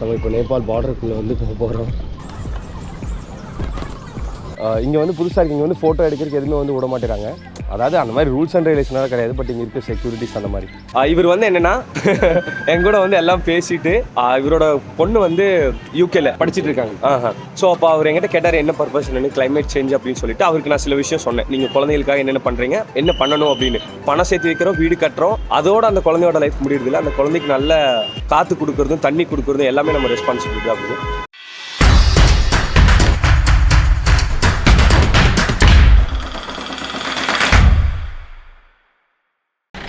நம்ம இப்போ நேபாள் பார்டருக்குள்ளே வந்து போகிறோம். இங்கே வந்து புதுசாக இருக்குது. இங்கே வந்து ஃபோட்டோ எடுக்கிறதுக்கு எதுவுமே வந்து விட மாட்டேறாங்க. அதாவது அந்த மாதிரி ரூல்ஸ் அண்ட் ரெகுலேஷனாக கிடையாது. பட் இங்கே இருக்க செக்யூரிட்டிஸ் அந்த மாதிரி. இவர் வந்து என்னென்னா என் கூட வந்து எல்லாம் பேசிட்டு இவரோட பொண்ணு வந்து யூகேல படிச்சுட்டு இருக்காங்க. ஸோ அப்போ அவர் என்கிட்ட கேட்டார் என்ன பர்பஸ் என்னன்னு, கிளைமேட் சேஞ்ச் அப்படின்னு சொல்லிட்டு அவருக்கு நான் சில விஷயம் சொன்னேன். நீங்கள் குழந்தைகளுக்காக என்னென்ன பண்ணுறீங்க, என்ன பண்ணணும் அப்படின்னு. பணம் சேர்த்து வைக்கிறோம், வீடு கட்டுறோம், அதோட அந்த குழந்தையோட லைஃப் முடியுறதில்ல. அந்த குழந்தைக்கு நல்ல காற்று கொடுக்குறதும் தண்ணி கொடுக்குறதும் எல்லாமே நம்ம ரெஸ்பான்சிபிலிட்டி அப்படின்னு.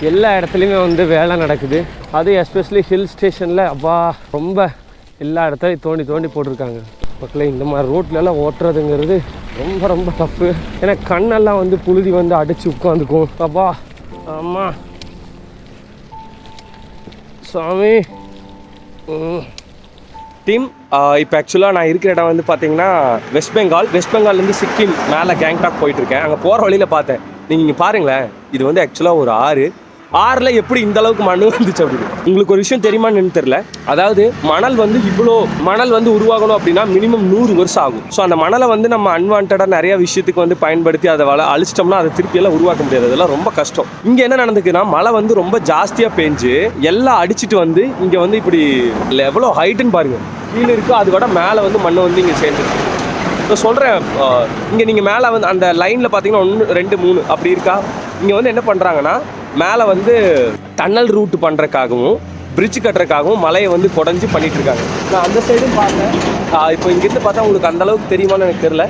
எல்லா இடத்துலையுமே வந்து வேலை நடக்குது. அது எஸ்பெஷலி ஹில் ஸ்டேஷனில் அப்பா ரொம்ப எல்லா இடத்துலையும் தோண்டி போட்டிருக்காங்க. மக்களே இந்த மாதிரி ரோட்லலாம் ஓட்டுறதுங்கிறது ரொம்ப ரொம்ப டஃப்பு. ஏன்னா கண்ணெல்லாம் வந்து புழுதி வந்து அடித்து உட்காந்துக்கும். அப்பா ஆமா சாமி. டீம் இப்போ ஆக்சுவலாக நான் இருக்கிற இடம் வந்து பார்த்தீங்கன்னா வெஸ்ட் பெங்கால்லேருந்து சிக்கிம் மேலே கேங்டாக் போயிட்டுருக்கேன். அங்கே போகிற வழியில் பார்த்தேன். நீங்கள் இங்கே பாருங்களேன், இது வந்து ஆக்சுவலாக ஒரு ஆறில் எப்படி இந்த அளவுக்கு மண் வந்துச்சு அப்படின்னு. உங்களுக்கு ஒரு விஷயம் தெரியுமான்னு தெரியல. அதாவது மணல் வந்து உருவாகணும் அப்படின்னா மினிமம் 100 வருஷம் ஆகும். ஸோ அந்த மணலை வந்து நம்ம அன்வான்டாக நிறைய விஷயத்துக்கு வந்து பயன்படுத்தி அதை அழிச்சிட்டோம்னா அதை திருப்பியெல்லாம் உருவாக்க முடியாது. அதெல்லாம் ரொம்ப கஷ்டம். இங்கே என்ன நடந்துக்குன்னா மழை வந்து ரொம்ப ஜாஸ்தியாக பெஞ்சு எல்லாம் அடிச்சுட்டு வந்து இங்கே வந்து இப்படி எவ்வளோ ஹைட்டுன்னு பாருங்கள். கீழே இருக்குது, அது கூட மேலே வந்து மண்ணை வந்து இங்கே சேர்ந்துருக்கு. இப்போ சொல்கிறேன், இங்கே நீங்கள் மேலே வந்து அந்த லைனில் பார்த்தீங்கன்னா 1 2 3 அப்படி இருக்கா. இங்கே வந்து என்ன பண்ணுறாங்கன்னா மேலே வந்து டன்னல் ரூட் பண்ணுறதுக்காகவும் பிரிட்ஜ் கட்டுறதுக்காகவும் மலையை வந்து குடஞ்சி பண்ணிகிட்டு இருக்காங்க. நான் அந்த சைடும் பார்த்தேன். இப்போ இங்கேருந்து பார்த்தா உங்களுக்கு அந்தளவுக்கு தெரியுமான்னு எனக்கு தெரில.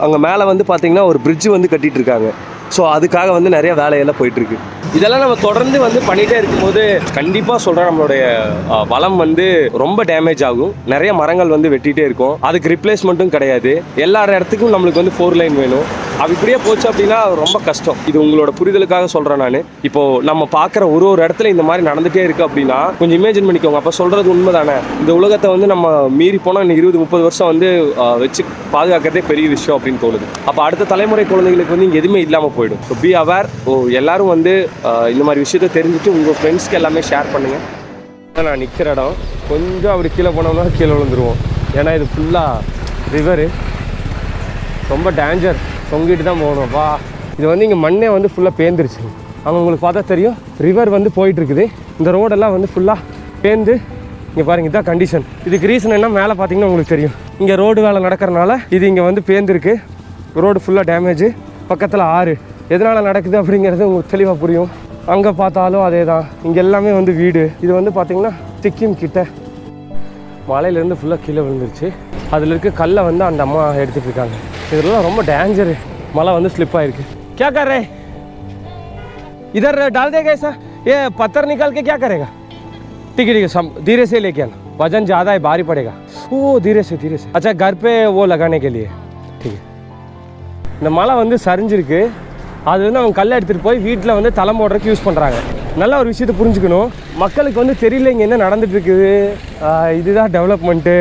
அங்கே மேலே வந்து பார்த்தீங்கன்னா ஒரு பிரிட்ஜ் வந்து கட்டிகிட்டு இருக்காங்க. ஸோ அதுக்காக வந்து நிறைய வேலையெல்லாம் போயிட்டுருக்கு. இதெல்லாம் நம்ம தொடர்ந்து வந்து பண்ணிகிட்டே இருக்கும்போது கண்டிப்பாக சொல்கிறேன் நம்மளுடைய வளம் வந்து ரொம்ப டேமேஜ் ஆகும். நிறைய மரங்கள் வந்து வெட்டிகிட்டே இருக்கும். அதுக்கு ரிப்ளேஸ்மெண்ட்டும் கிடையாது. எல்லா இடத்துக்கும் நம்மளுக்கு வந்து 4 லைன் வேணும். அது இப்படியே போச்சு அப்படின்னா ரொம்ப கஷ்டம். இது உங்களோட புரிதலுக்காக சொல்கிறேன் நான். இப்போது நம்ம பார்க்குற ஒரு இடத்துல இந்த மாதிரி நடந்துகிட்டே இருக்குது அப்படின்னா கொஞ்சம் இமேஜின் பண்ணிக்கோங்க. அப்போ சொல்கிறது உண்மை தானே. இந்த உலகத்தை வந்து நம்ம மீறி போனால் இன்னும் 20-30 வருஷம் வந்து வச்சு பாதுகாக்கிறதே பெரிய விஷயம் அப்படின்னு தோணுது. அப்போ அடுத்த தலைமுறை குழந்தைங்களுக்கு வந்து இங்கே எதுவுமே இல்லாமல் போயிடும். So be aware. எல்லாரும் வந்து இந்த மாதிரி விஷயத்தை தெரிஞ்சுட்டு உங்கள் ஃப்ரெண்ட்ஸ்க்கு எல்லாமே ஷேர் பண்ணுங்கள். நான் நிற்கிற இடம் கொஞ்சம் அப்படி கீழே போனோம்னா கீழே விழுந்துருவோம். ஏன்னா இது ஃபுல்லாக ரிவரு, ரொம்ப டேஞ்சர். தொங்கிட்டு தான் போகணும்ப்பா. இது வந்து இங்கே மண்ணே வந்து ஃபுல்லாக பேந்துருச்சு. அவங்க உங்களுக்கு பார்த்தா தெரியும், ரிவர் வந்து போயிட்டுருக்குது. இந்த ரோடெல்லாம் வந்து ஃபுல்லாக பேந்து இங்கே பாருங்கள், இதுதான் கண்டிஷன். இதுக்கு ரீசன் என்ன மேலே பார்த்தீங்கன்னா உங்களுக்கு தெரியும். இங்கே ரோடு வேலை நடக்கிறனால இது இங்கே வந்து பேந்துருக்கு. ரோடு ஃபுல்லாக டேமேஜு. பக்கத்தில் ஆறு. எதனால் நடக்குது அப்படிங்கிறது உங்களுக்கு தெளிவாக புரியும். அங்கே பார்த்தாலும் அதே தான். இங்கே எல்லாமே வந்து வீடு. இது வந்து பார்த்திங்கன்னா சிக்கிம் கிட்ட மலையிலேருந்து ஃபுல்லாக கீழே விழுந்துருச்சு. அதில் இருக்க கல்லை வந்து அந்த அம்மா எடுத்துகிட்டு இருக்காங்க. இதெல்லாம் ரொம்ப டேஞ்சரு. மலை வந்து ஸ்லிப் ஆகிருக்கு. क्या कर रहे इधर डाल देगा ऐसा, ये पत्थर निकाल के क्या करेगा? ठीक है धीरे से लेके आना, वजन ज़्यादा है, भारी पड़ेगा. ओ धीरे से. अच्छा घर पे वो लगाने के लिए. ठीक है. இந்த மலை வந்து சரிஞ்சிருக்கு. அது வந்து அவங்க கல்லை எடுத்துகிட்டு போய் வீட்டில் வந்து தலை போடுறதுக்கு யூஸ் பண்ணுறாங்க. நல்ல ஒரு விஷயத்தை புரிஞ்சுக்கணும். மக்களுக்கு வந்து தெரியல இங்கே என்ன நடந்துகிட்ருக்குது. இதுதான் டெவலப்மெண்ட்டு.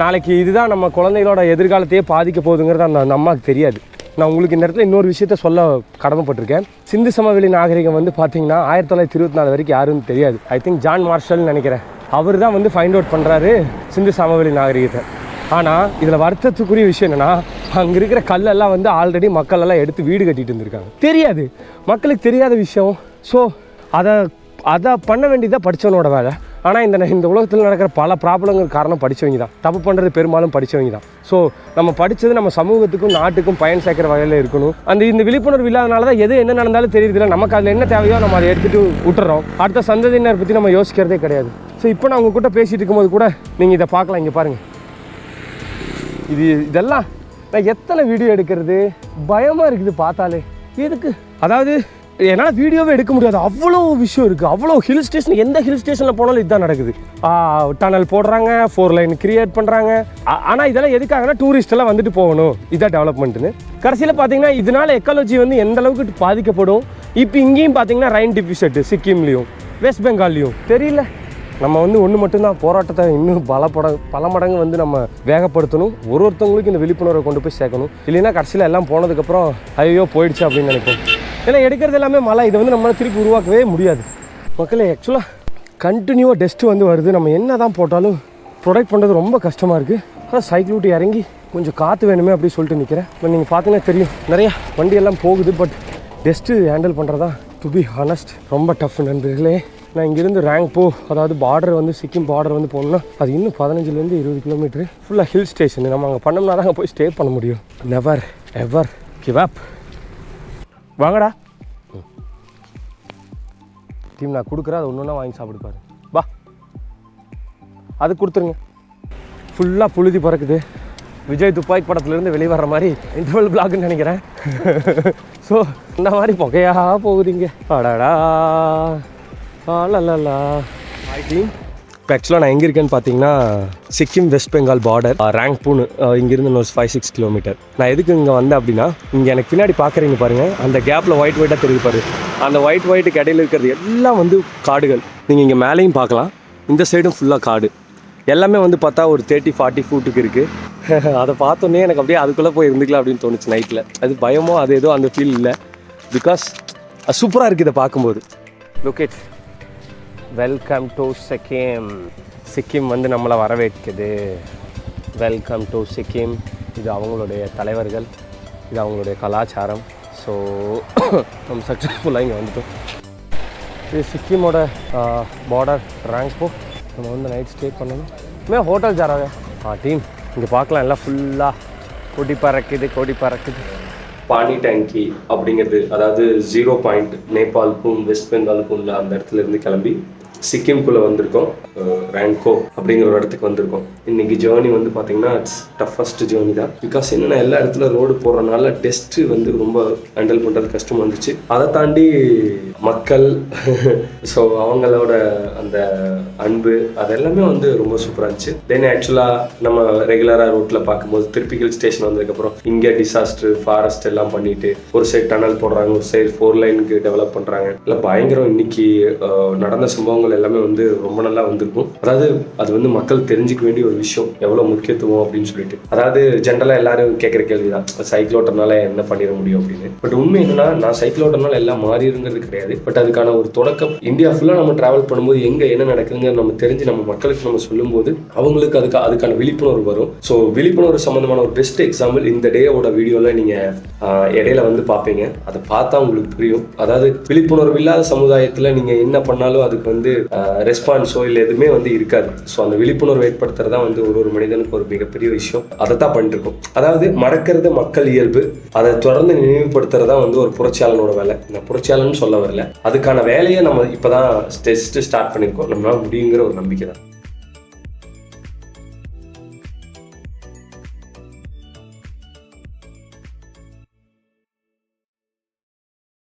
நாளைக்கு இதுதான் நம்ம குழந்தைகளோட எதிர்காலத்தையே பாதிக்க போகுதுங்கிறது அந்த அம்மாவுக்கு தெரியாது. நான் உங்களுக்கு இந்த இடத்துல இன்னொரு விஷயத்த சொல்ல கடமைப்பட்டிருக்கேன். சிந்து சமவெளி நாகரிகம் வந்து பார்த்தீங்கன்னா 1924 வரைக்கும் யாருன்னு தெரியாது. ஐ திங்க் ஜான் மார்ஷல்னு நினைக்கிறேன். அவர் தான் வந்து ஃபைண்ட் அவுட் பண்ணுறாரு சிந்து சமவெளி நாகரிகத்தை. ஆனால் இதில் வருத்தத்துக்குரிய விஷயம் என்னென்னா, அங்கே இருக்கிற கல்லெல்லாம் வந்து ஆல்ரெடி மக்கள் எல்லாம் எடுத்து வீடு கட்டிகிட்டு இருந்திருக்காங்க. தெரியாது, மக்களுக்கு தெரியாத விஷயம். ஸோ அதை பண்ண வேண்டியதாக படித்தவனோட வேலை. ஆனால் இந்த உலகத்தில் நடக்கிற பல ப்ராப்ளங்கள் காரணம் படித்தவங்க தான். தப்பு பண்ணுறது பெரும்பாலும் படித்தவங்க தான். ஸோ நம்ம படித்தது நம்ம சமூகத்துக்கும் நாட்டுக்கும் பயன் சேர்க்கிற வகையில் இருக்கணும். இந்த விழிப்புணர்வு இல்லாதனால தான் எது என்ன நடந்தாலும் தெரியுதுல்ல. நமக்கு அதில் என்ன தேவையோ நம்ம அதை எடுத்துகிட்டு விட்டுறோம். அடுத்த சந்ததியினர் பற்றி நம்ம யோசிக்கிறதே கிடையாது. ஸோ இப்போ நான் உங்கள் கூட பேசிகிட்டு இருக்கும்போது கூட நீங்கள் இதை பார்க்கலாம். இங்கே பாருங்கள், இதெல்லாம் நான் எத்தனை வீடியோ எடுக்கிறது, பயமாக இருக்குது பார்த்தாலே. எதுக்கு? அதாவது என்னால் வீடியோவே எடுக்க முடியாது, அவ்வளோ விஷயம் இருக்குது. அவ்வளோ ஹில் ஸ்டேஷன், எந்த ஹில் ஸ்டேஷனில் போனாலும் இதுதான் நடக்குது. டனல் போடுறாங்க, 4 லைன் கிரியேட் பண்ணுறாங்க. ஆனால் இதெல்லாம் எதுக்காகனா டூரிஸ்டெல்லாம் வந்துட்டு போகணும், இதான் டெவலப்மெண்ட்டுன்னு. கடைசியில் பார்த்தீங்கன்னா இதனால் எக்காலஜி வந்து எந்த அளவுக்கு பாதிக்கப்படும். இப்போ இங்கேயும் பார்த்தீங்கன்னா ரைன் டிஃபிஷட்டு சிக்கிம்லேயும் வெஸ்ட் பெங்கால்லையும் தெரியல. நம்ம வந்து ஒன்று மட்டும்தான், போராட்டத்தை இன்னும் பல மடங்கு வந்து நம்ம வேகப்படுத்தணும். ஒருத்தவங்களுக்கு இந்த விழிப்புணர்வை கொண்டு போய் சேர்க்கணும். இல்லைன்னா கடைசியில் எல்லாம் போனதுக்கப்புறம் ஐயோ போயிடுச்சு அப்படின்னு நினைப்போம். ஏன்னா எடுக்கிறது எல்லாமே மழை. இதை வந்து நம்மளால் திருப்பி உருவாக்கவே முடியாது. மக்களே ஆக்சுவலாக கண்டினியூவாக டஸ்ட்டு வந்து வருது. நம்ம என்ன தான் போட்டாலும் ப்ரொடெக்ட் பண்ணுறது ரொம்ப கஷ்டமாக இருக்குது. அதான் சைக்கிள் விட்டு இறங்கி கொஞ்சம் காற்று வேணுமே அப்படி சொல்லிட்டு நிற்கிறேன். இப்போ நீங்கள் பார்த்தீங்கன்னா தெரியும் நிறையா வண்டியெல்லாம் போகுது. பட் டெஸ்ட்டு ஹேண்டில் பண்ணுறதா டு பி ஹானஸ்ட் ரொம்ப டஃப் நண்பர்களே. நான் இங்கேருந்து ரேங்க்போ அதாவது பார்டர் வந்து சிக்கிம் பார்டர் வந்து போகணுன்னா அது இன்னும் 15லேருந்து 20 கிலோமீட்டரு. ஃபுல்லாக ஹில் ஸ்டேஷன். நம்ம அங்கே பண்ணோம்னா தான் அங்கே போய் ஸ்டே பண்ண முடியும். Never ever give up. வாங்கடா டீம், நான் கொடுக்குறேன், அது ஒன்று ஒன்றா வாங்கி சாப்பிடுப்பாரு. வா அது கொடுத்துருங்க. ஃபுல்லாக புழுதி பறக்குது. விஜய் துப்பாக்கி படத்துலேருந்து வெளியே வர்ற மாதிரி இன்டர்வல் பிளாக்னு நினைக்கிறேன். ஸோ இந்த மாதிரி புகையாக போகுதுங்க. அடடா ஆலலா. Hi team. இப்போ ஆக்சுவலாக நான் எங்கே இருக்கேன்னு பார்த்தீங்கன்னா சிக்கிம் வெஸ்ட் பெங்கால் பார்டர் ரேங்க்பூன்னு இங்கேருந்து இன்னொரு 5-6 கிலோமீட்டர். நான் எதுக்கு இங்கே வந்தேன் அப்படின்னா இங்கே எனக்கு பின்னாடி பார்க்குறீங்க பாருங்கள், அந்த கேப்பில் ஒயிட்டாக தெரியுது பாரு. அந்த ஒயிட்டுக்கு இடையில இருக்கிறது எல்லாம் வந்து காடுகள். நீங்கள் இங்கே மேலேயும் பார்க்கலாம், இந்த சைடும் ஃபுல்லாக காடு. எல்லாமே வந்து பார்த்தா ஒரு 30-40 ஃபூட்டுக்கு இருக்குது. அதை பார்த்தோன்னே எனக்கு அப்படியே அதுக்குள்ளே போய் இருந்துக்கலாம் அப்படின்னு தோணுச்சு நைட்டில். அது பயமோ அது ஏதோ அந்த ஃபீல் இல்லை. பிகாஸ் சூப்பராக இருக்குது இதை பார்க்கும்போது. Locate welcome to Sikkim. Sikkim வந்து நம்மளை வரவேற்குது. Welcome to Sikkim. இது அவங்களுடைய தலைவர்கள், இது அவங்களுடைய கலாச்சாரம். ஸோ நம்ம சக்ஸஸ்ஃபுல்லாக இங்கே வந்துட்டோம். இது சிக்கிமோட பார்டர் ரேங்க்போ. நம்ம வந்து நைட் ஸ்டே பண்ணணும். மே ஹோட்டல் ஜாராவே டீம் இங்கே பார்க்கலாம். எல்லாம் ஃபுல்லாக கொடி பறக்குது. பானி டேங்கி அப்படிங்கிறது அதாவது 0 பாயிண்ட் நேபாளுக்கும் வெஸ்ட் பெங்காலுக்கும் உள்ள அந்த இடத்துல இருந்து கிளம்பி சிக்கிம்குள்ளே வந்திருக்கோம். ரேங்கோ அப்படிங்கிற ஒரு இடத்துக்கு வந்திருக்கோம். இன்றைக்கி ஜேர்னி வந்து பார்த்திங்கன்னா இட்ஸ் டஃபஸ்ட் ஜேர்னி தான். பிகாஸ் என்னென்னா எல்லா இடத்துல ரோடு போடுறதுனால டெஸ்ட்டு வந்து ரொம்ப ஹேண்டில் பண்ணுறது கஷ்டம் வந்துச்சு. அதை தாண்டி மக்கள் ஸோ அவங்களோட அந்த அன்பு அதெல்லாமே வந்து ரொம்ப சூப்பராக இருந்துச்சு. தென் ஆக்சுவலாக நம்ம ரெகுலராக ரோட்டில் பார்க்கும்போது திருப்பி ஹில் ஸ்டேஷன் வந்ததுக்கப்புறம் இங்கே டிசாஸ்டர் ஃபாரஸ்ட் எல்லாம் பண்ணிட்டு ஒரு சைடு டனல் போடுறாங்க, ஒரு சைடு 4 லைனுக்கு டெவலப் பண்ணுறாங்க. இல்லை பயங்கரம். இன்னைக்கு நடந்த சம்பவங்கள் எல்லாமே வந்து ரொம்ப நல்லா வந்திருக்கும். அதாவது அது வந்து மக்கள் தெரிஞ்சுக்க வேண்டிய ஒரு விஷயம், எவ்வளோ முக்கியத்துவம் அப்படின்னு சொல்லிட்டு. அதாவது ஜென்ரலாக எல்லாரும் கேட்குற கேள்வி தான், சைக்கிள் ஓட்டுறதுனால என்ன பண்ணிட முடியும் அப்படின்னு. பட் உண்மை என்னன்னா, நான் சைக்கிள் ஓட்டுறதுனால எல்லாம் மாறிடுங்கிறது கிடையாது. பட் அதுக்கான ஒரு தொடக்கம் இந்தியா ஃபுல்லாக நம்ம டிராவல் பண்ணும்போது எங்கே என்ன நடக்குதுங்க நம்ம தெரிஞ்சு நம்ம மக்களுக்கு நம்ம சொல்லும்போது அவங்களுக்கு அதுக்கான விழிப்புணர்வு வரும். ஸோ விழிப்புணர்வு சம்மந்தமான ஒரு பெஸ்ட் எக்ஸாம்பிள் இந்த டேயோட வீடியோவில் நீங்கள் இடையில வந்து பார்ப்பீங்க. அதை பார்த்தா உங்களுக்கு புரியும். அதாவது விழிப்புணர்வு இல்லாத சமுதாயத்தில் நீங்கள் என்ன பண்ணாலும் அதுக்கு வந்து ரெஸ்பான்ஸோ இல்லை எதுவுமே வந்து இருக்காது. ஸோ அந்த விழிப்புணர்வு ஏற்படுத்துறதா வந்து ஒரு மனிதனுக்கு ஒரு மிகப்பெரிய விஷயம். அதை தான் பண்ணிட்டு இருக்கோம். அதாவது மறக்கிறது மக்கள் இயல்பு, அதை தொடர்ந்து நினைவுபடுத்துறதா வந்து ஒரு புரட்சியாளனோட வேலை. நான் புரட்சியாளன்னு சொல்ல வரல, அதுக்கான வேலையை நம்ம இப்போதான் ஸ்டார்ட் பண்ணியிருக்கோம். நம்மளால முடியுங்கிற ஒரு நம்பிக்கை தான்.